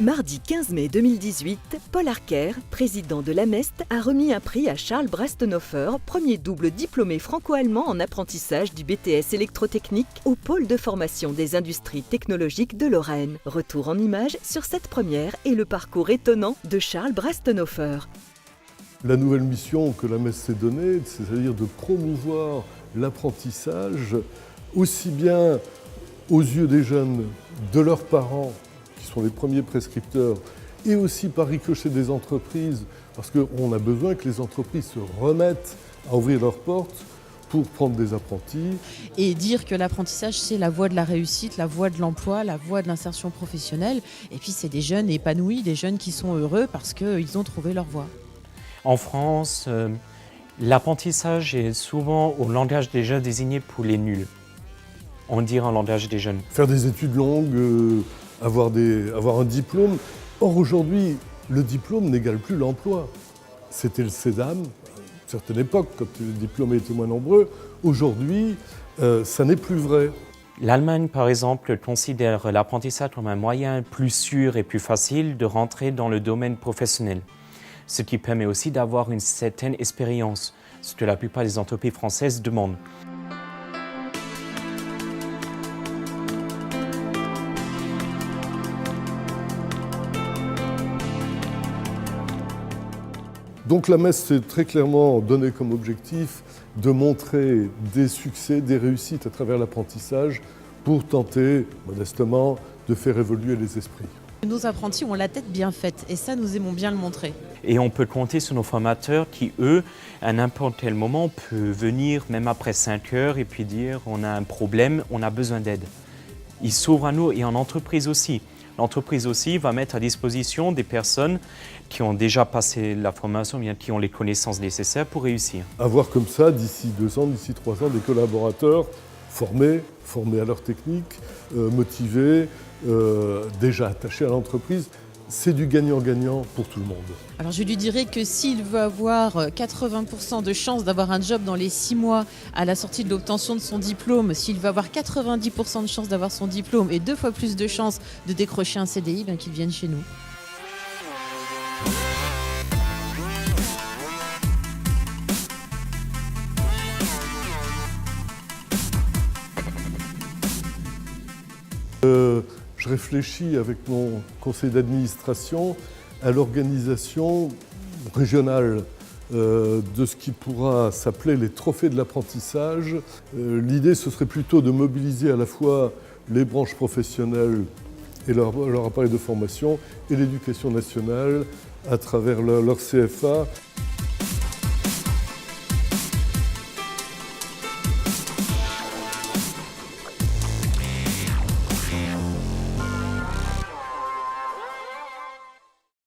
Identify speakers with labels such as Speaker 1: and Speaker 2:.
Speaker 1: Mardi 15 mai 2018, Paul Arquer, président de l'AMEST, a remis un prix à Charles Brastenhofer, premier double diplômé franco-allemand en apprentissage du BTS électrotechnique au pôle de formation des industries technologiques de Lorraine. Retour en images sur cette première et le parcours étonnant de Charles Brastenhofer.
Speaker 2: La nouvelle mission que l'AMEST s'est donnée, c'est-à-dire de promouvoir l'apprentissage aussi bien aux yeux des jeunes, de leurs parents, qui sont les premiers prescripteurs, et aussi par ricochet des entreprises, parce qu'on a besoin que les entreprises se remettent à ouvrir leurs portes pour prendre des apprentis.
Speaker 3: Et dire que l'apprentissage, c'est la voie de la réussite, la voie de l'emploi, la voie de l'insertion professionnelle. Et puis c'est des jeunes épanouis, des jeunes qui sont heureux parce qu'ils ont trouvé leur voie.
Speaker 4: En France, l'apprentissage est souvent au langage des jeunes désigné pour les nuls. On dirait en langage des jeunes.
Speaker 2: Faire des études longues, avoir un diplôme. Or aujourd'hui, le diplôme n'égale plus l'emploi. C'était le sésame, à une certaine époque, quand les diplômés étaient moins nombreux. Aujourd'hui, ça n'est plus vrai.
Speaker 4: L'Allemagne, par exemple, considère l'apprentissage comme un moyen plus sûr et plus facile de rentrer dans le domaine professionnel. Ce qui permet aussi d'avoir une certaine expérience, ce que la plupart des entreprises françaises demandent.
Speaker 2: Donc l'AMEST s'est très clairement donné comme objectif de montrer des succès, des réussites à travers l'apprentissage pour tenter, modestement, de faire évoluer les esprits.
Speaker 3: Nos apprentis ont la tête bien faite et ça, nous aimons bien le montrer.
Speaker 4: Et on peut compter sur nos formateurs qui, eux, à n'importe quel moment, peuvent venir, même après 5 heures, et puis dire on a un problème, on a besoin d'aide. Ils s'ouvrent à nous et en entreprise aussi. L'entreprise aussi va mettre à disposition des personnes qui ont déjà passé la formation, bien qui ont les connaissances nécessaires pour réussir.
Speaker 2: Avoir comme ça, d'ici 2 ans, d'ici 3 ans, des collaborateurs formés à leur technique, motivés, déjà attachés à l'entreprise, c'est du gagnant-gagnant pour tout le monde.
Speaker 3: Alors je lui dirais que s'il veut avoir 80% de chances d'avoir un job dans les 6 mois à la sortie de l'obtention de son diplôme, s'il veut avoir 90% de chances d'avoir son diplôme et 2 fois plus de chances de décrocher un CDI, bien qu'il vienne chez nous.
Speaker 2: Je réfléchis avec mon conseil d'administration à l'organisation régionale de ce qui pourra s'appeler les trophées de l'apprentissage. L'idée, ce serait plutôt de mobiliser à la fois les branches professionnelles et leur appareil de formation et l'éducation nationale à travers leur CFA.